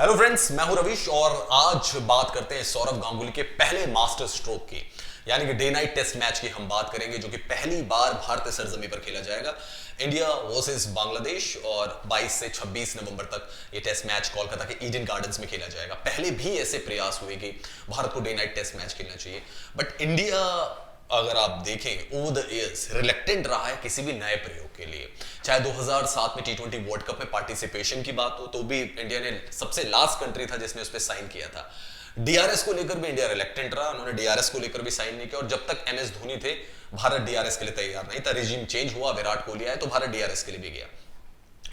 Hello friends, मैं हूं रविश और आज बात करते हैं सौरव गांगुली के पहले मास्टर स्ट्रोक की, यानी कि डे नाइट टेस्ट मैच की हम बात करेंगे जो कि पहली बार भारतीय सरजमी पर खेला जाएगा। इंडिया वर्सेस बांग्लादेश और 22 से 26 नवंबर तक ये टेस्ट मैच कोलकाता के ईडन गार्डन्स में खेला जाएगा। पहले भी ऐसे प्रयास हुए कि भारत को डे नाइट टेस्ट मैच खेलना चाहिए, बट इंडिया अगर आप देखें ओवर द ईयर्स रिलेक्टेंट रहा है किसी भी नए प्रयोग के लिए। चाहे 2007 में टी20 वर्ल्ड कप में पार्टिसिपेशन की बात हो तो भी इंडिया ने सबसे लास्ट कंट्री था जिसने उस पर साइन किया था। डीआरएस को लेकर भी इंडिया रिलेक्टेंट रहा, उन्होंने डीआरएस को लेकर भी साइन नहीं किया और जब तक एमएस धोनी थे भारत डीआरएस के लिए तैयार नहीं था। रिजीम चेंज हुआ, विराट कोहली आए तो भारत डीआरएस के लिए भी गया।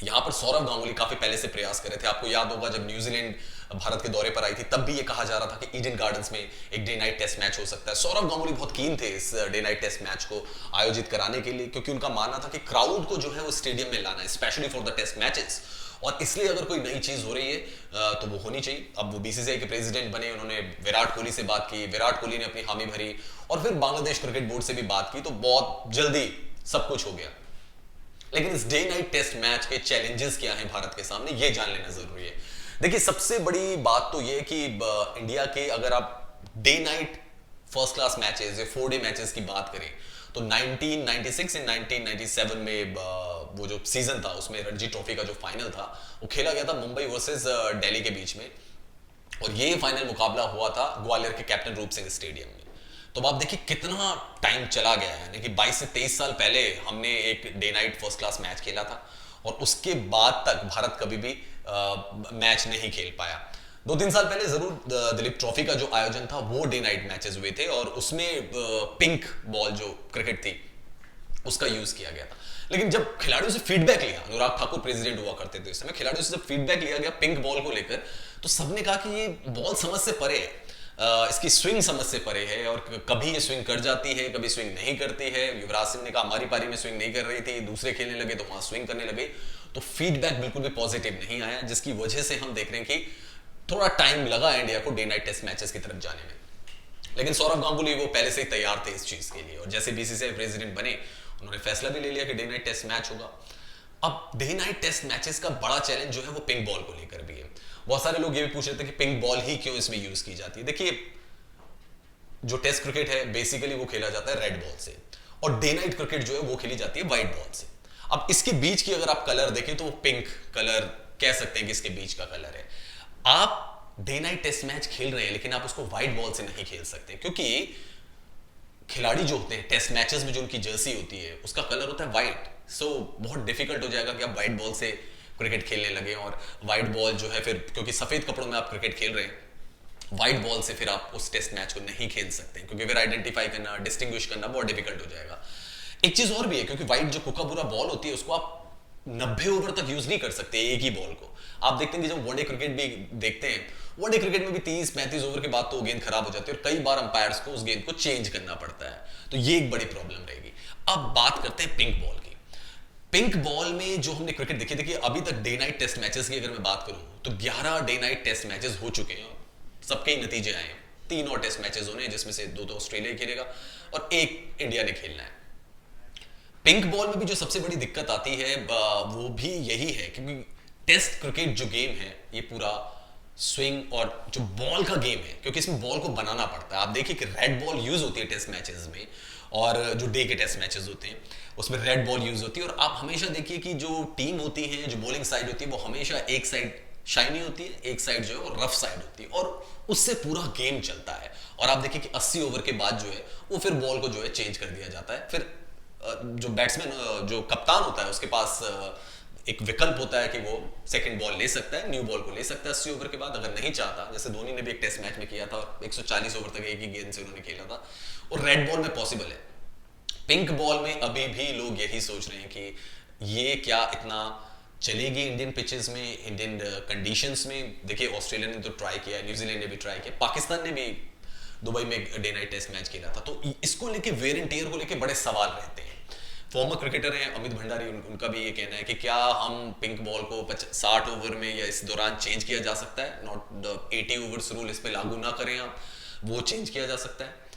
यहां पर सौरव गांगुली काफी पहले से प्रयास कर रहे थे। आपको याद होगा जब न्यूजीलैंड भारत के दौरे पर आई थी तब भी ये कहा जा रहा था कि ईडन गार्डन्स में एक डे नाइट टेस्ट मैच हो सकता है। सौरव गांगुली बहुत कीन थे इस डे नाइट टेस्ट मैच को आयोजित कराने के लिए, क्योंकि उनका मानना था कि क्राउड को जो है वो स्टेडियम में लाना है, specially for the test matches. और इसलिए अगर कोई नई चीज हो रही है तो वो होनी चाहिए। अब वो बीसीसीआई के प्रेसिडेंट बने, उन्होंने विराट कोहली से बात की, विराट कोहली ने अपनी हामी भरी और फिर बांग्लादेश क्रिकेट बोर्ड से भी बात की, तो बहुत जल्दी सब कुछ हो गया। लेकिन इस डे नाइट टेस्ट मैच के चैलेंजेस क्या हैं भारत के सामने, ये जान लेना जरूरी है। देखिए, सबसे बड़ी बात तो ये कि इंडिया के अगर आप day night first class matches या 4 डे मैचेस की बात करें तो 1996 और 1997 में वो जो सीजन था उसमें रणजी ट्रॉफी का जो फाइनल था वो खेला गया था मुंबई वर्सेस दिल्ली के बीच में, और ये फाइनल मुकाबला हुआ था ग्वालियर के कैप्टन रूप सिंह स्टेडियम में। तो आप देखिए कितना टाइम चला गया है, यानी कि 22 से 23 साल पहले हमने एक day night first class match खेला था और उसके बाद तक भारत कभी भी मैच नहीं खेल पाया। 2-3 साल पहले जरूर दिलीप ट्रॉफी का जो आयोजन था वो डे नाइट मैचेस हुए थे और उसमें पिंक बॉल जो क्रिकेट थी उसका यूज किया गया था। लेकिन जब खिलाड़ियों से फीडबैक लिया, अनुराग ठाकुर प्रेसिडेंट हुआ करते थे उस समय, खिलाड़ियों से जब फीडबैक लिया गया पिंक बॉल को लेकर तो सबने कहा कि ये बॉल समझ से परे है, इसकी स्विंग समझ से परे है और कभी ये स्विंग कर जाती है, कभी स्विंग नहीं करती है। युवराज सिंह ने कहा हमारी पारी में स्विंग नहीं कर रही थी, दूसरे खेलने लगे तो वहां स्विंग करने लगे। तो फीडबैक बिल्कुल भी पॉजिटिव नहीं आया, जिसकी वजह से हम देख रहे हैं कि थोड़ा टाइम लगा इंडिया को डे नाइट टेस्ट मैचेस की तरफ जाने में। लेकिन सौरव गांगुली वो पहले से ही तैयार थे इस चीज के लिए, और जैसे बीसीसीआई प्रेसिडेंट बने उन्होंने फैसला भी ले लिया कि डे नाइट टेस्ट मैच होगा। अब डे नाइट टेस्ट मैचेस का बड़ा चैलेंज जो है वो पिंक बॉल को लेकर भी है। बहुत सारे लोग ये भी पूछ रहे थे कि पिंक बॉल ही क्यों इसमें यूज की जाती है। देखिए, जो टेस्ट क्रिकेट है बेसिकली वो खेला जाता है रेड बॉल से, और डे नाइट क्रिकेट जो है वो खेली जाती है व्हाइट बॉल से। अब इसके बीच की अगर आप कलर देखें तो वो पिंक कलर कह सकते हैं कि इसके बीच का कलर है। आप डे नाइट टेस्ट मैच खेल रहे हैं लेकिन आप उसको व्हाइट बॉल से नहीं खेल सकते, क्योंकि खिलाड़ी जो होते हैं टेस्ट मैचेस में जो उनकी जर्सी होती है उसका कलर होता है व्हाइट। सो बहुत डिफिकल्ट हो जाएगा कि आप व्हाइट बॉल से क्रिकेट खेलने लगे, और व्हाइट बॉल जो है फिर क्योंकि सफेद कपड़ों में आप क्रिकेट खेल रहे हैं, व्हाइट बॉल से फिर आप उस टेस्ट मैच को नहीं खेल सकते, क्योंकि फिर आइडेंटिफाई करना, डिस्टिंग्विश करना बहुत डिफिकल्ट हो जाएगा। एक चीज और भी है, क्योंकि व्हाइट जो कुकाबुरा बॉल होती है उसको आप 90 ओवर तक यूज नहीं कर सकते एक ही बॉल को। आप देखते हैं कि जब वनडे क्रिकेट भी देखते हैं, वनडे क्रिकेट में भी 30-35 ओवर के बाद तो गेंद खराब हो जाती है और कई बार अंपायर्स को उस गेंद को चेंज करना पड़ता है, तो ये एक बड़ी प्रॉब्लम रहेगी। अब बात करते हैं पिंक बॉल की। पिंक बॉल में जो हमने क्रिकेट देखी, देखिए अभी तक डे नाइट टेस्ट मैचेस की अगर मैं बात करूं तो 11 डे नाइट टेस्ट मैचेस हो चुके हैं, सबके ही नतीजे आए हैं। 3 और टेस्ट मैचेस होने हैं जिसमें से 2 तो ऑस्ट्रेलिया खेलेगा और 1 इंडिया ने खेलना है। पिंक बॉल में भी जो सबसे बड़ी दिक्कत आती है वो भी यही है, क्योंकि टेस्ट क्रिकेट जो गेम है ये पूरा स्विंग और जो बॉल का गेम है, क्योंकि इसमें बॉल को बनाना पड़ता है। आप देखिए कि रेड बॉल यूज होती है टेस्ट मैचेस में, और जो डे के टेस्ट मैचेस होते हैं उसमें रेड बॉल यूज होती है। और आप हमेशा देखिए कि जो टीम होती है, जो बॉलिंग साइड होती है, वो हमेशा एक साइड शाइनी होती है, एक साइड जो है वो रफ साइड होती है, और उससे पूरा गेम चलता है। और आप देखिए कि 80 ओवर के बाद जो है वो फिर बॉल को जो है चेंज कर दिया जाता है। फिर जो बैट्समैन, जो कप्तान होता है, उसके पास एक विकल्प होता है कि वो सेकंड बॉल ले सकता है, न्यू बॉल को ले सकता है 80 ओवर के बाद, अगर नहीं चाहता। जैसे धोनी ने भी एक टेस्ट मैच में किया था और 140 ओवर तक एक ही गेंद से उन्होंने खेला था, और रेड बॉल में पॉसिबल है। पिंक बॉल में अभी भी लोग यही सोच रहे हैं कि ये क्या इतना चलेगी इंडियन पिचेस में, इंडियन कंडीशंस में। देखिए, ऑस्ट्रेलिया ने तो ट्राई किया, न्यूजीलैंड ने भी ट्राई किया, पाकिस्तान ने भी दुबई में डे नाइट टेस्ट मैच खेला था। तो इसको लेके वेयर एंड टेयर को लेके बड़े सवाल रहते हैं। फॉर्मर क्रिकेटर हैं अमित भंडारी, उनका भी ये कहना है कि क्या हम पिंक बॉल को 60 ओवर में या इस दौरान चेंज किया जा सकता है, नॉट द 80 ओवर्स रूल इस पे लागू ना करें आप, वो चेंज किया जा सकता है।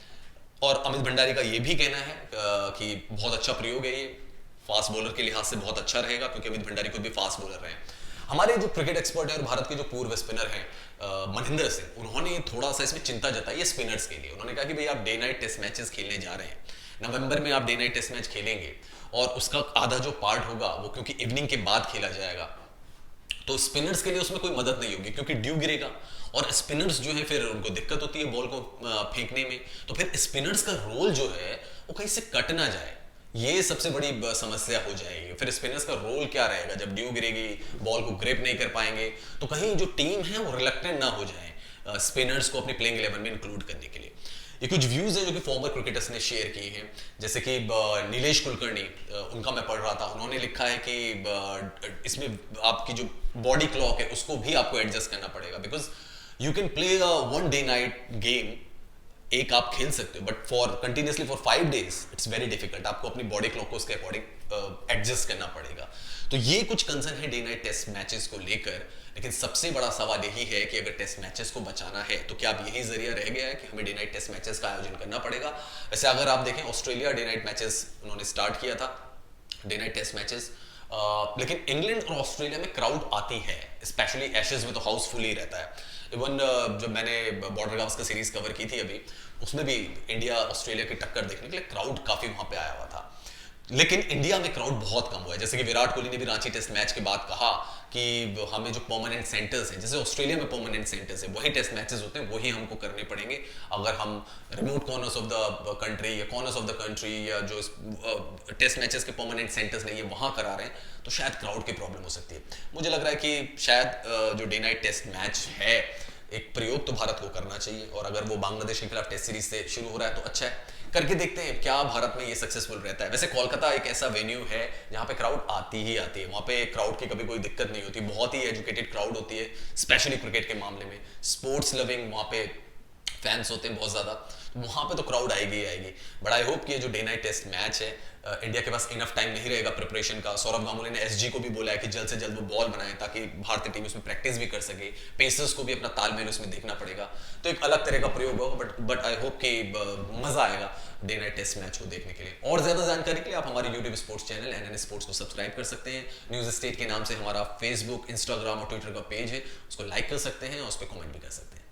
और अमित भंडारी का ये भी कहना है कि बहुत अच्छा प्रयोग है ये, फास्ट बॉलर के लिहाज से बहुत अच्छा रहेगा, क्योंकि अमित भंडारी खुद भी फास्ट बॉलर रहे हैं। हमारे जो क्रिकेट एक्सपर्ट है और भारत के जो पूर्व स्पिनर हैं मनिंदर सिंह, उन्होंने थोड़ा सा इसमें चिंता जताई है स्पिनर्स के लिए। उन्होंने कहा कि भाई आप डे नाइट टेस्ट मैचेस खेलने जा रहे हैं, नवंबर में आप डे नाइट टेस्ट मैच खेलेंगे और उसका आधा जो पार्ट होगा वो क्योंकि इवनिंग के बाद खेला जाएगा, तो स्पिनर्स के लिए उसमें कोई मदद नहीं होगी क्योंकि ड्यू गिरेगा और स्पिनर्स जो है फिर उनको दिक्कत होती है बॉल को फेंकने में, तो फिर स्पिनर्स का रोल जो है वो कहीं से कट ना जाए, ये सबसे बड़ी समस्या हो जाएगी। फिर स्पिनर्स का रोल क्या रहेगा जब ड्यू गिरेगी, बॉल को ग्रिप नहीं कर पाएंगे, तो कहीं जो टीम है वो रिलक्टेंट ना हो जाए स्पिनर्स को अपनी प्लेइंग 11 में इंक्लूड करने के लिए। ये कुछ व्यूज हैं जो कि फॉर्मर क्रिकेटर्स ने शेयर किए हैं, जैसे कि नीलेश कुलकर्णी, उनका मैं पढ़ रहा था, उन्होंने लिखा है कि इसमें आपकी जो बॉडी क्लॉक है उसको भी आपको एडजस्ट करना पड़ेगा, because you can play one day night game, एक आप खेल सकते हो, but for continuously for 5 days it's very difficult, आपको अपनी बॉडी क्लॉक को उसके अकॉर्डिंग एडजस्ट करना पड़ेगा। तो ये कुछ कंसर्न है डे नाइट टेस्ट मैचेस को लेकर, लेकिन सबसे बड़ा सवाल यही है कि अगर टेस्ट मैचेस को बचाना है तो क्या अब यही जरिया रह गया है कि हमें डे नाइट टेस्ट मैचेस का आयोजन करना पड़ेगा। वैसे अगर आप देखें ऑस्ट्रेलिया डे नाइट मैचेस उन्होंने स्टार्ट किया था, डे नाइट टेस्ट मैचेस, लेकिन इंग्लैंड और ऑस्ट्रेलिया में क्राउड आती है, स्पेशली एशेज में तो हाउसफुल ही रहता है। इवन जब मैंने बॉर्डर गावस्कर सीरीज कवर की थी अभी, उसमें भी इंडिया ऑस्ट्रेलिया की टक्कर देखने के लिए क्राउड काफी वहां पे आया हुआ था, लेकिन इंडिया में क्राउड बहुत कम हुआ है। जैसे कि विराट कोहली ने भी रांची टेस्ट मैच के बाद कहा कि हमें जो परमानेंट सेंटर्स हैं, जैसे ऑस्ट्रेलिया में परमानेंट सेंटर्स हैं, वही टेस्ट मैचेस होते हैं, वही हमको करने पड़ेंगे। अगर हम remote corners of the country या कॉर्नर्स ऑफ द कंट्री या जो टेस्ट मैचेस के परमानेंट सेंटर्स नहीं है वहां करा रहे हैं, तो शायद क्राउड की प्रॉब्लम हो सकती है। मुझे लग रहा है कि शायद जो डे नाइट टेस्ट मैच है, एक प्रयोग तो भारत को करना चाहिए, और अगर वो बांग्लादेश के खिलाफ टेस्ट सीरीज से शुरू हो रहा है तो अच्छा है, करके देखते हैं क्या भारत में ये सक्सेसफुल रहता है। वैसे कोलकाता एक ऐसा वेन्यू है जहाँ पे क्राउड आती ही आती है, वहाँ पे क्राउड की कभी कोई दिक्कत नहीं होती, बहुत ही एजुकेटेड क्राउड होती है, स्पेशली क्रिकेट के मामले में, स्पोर्ट्स लविंग वहाँ पे फैंस होते हैं बहुत ज़्यादा, वहाँ पे तो क्राउड आएगी ही आएगी। बट आई होप कि ये जो डे नाइट टेस्ट मैच है, इंडिया के पास इनफ टाइम नहीं रहेगा प्रिपरेशन का। सौरव गांगुली ने एसजी को भी बोला है कि जल्द से जल्द वो बॉल बनाए ताकि भारतीय टीम उसमें प्रैक्टिस भी कर सके, पेसर्स को भी अपना तालमेल उसमें देखना पड़ेगा, तो एक अलग तरह का प्रयोग होगा। बट आई होप कि मज़ा आएगा डे नाइट टेस्ट मैच को देखने के लिए। और ज़्यादा जानकारी के लिए आप हमारे YouTube sports channel NN sports को सब्सक्राइब कर सकते हैं। न्यूज़ स्टेट के नाम से हमारा फेसबुक, इंस्टाग्राम और ट्विटर का पेज है, उसको लाइक कर सकते हैं और उस पर कमेंट भी कर सकते हैं।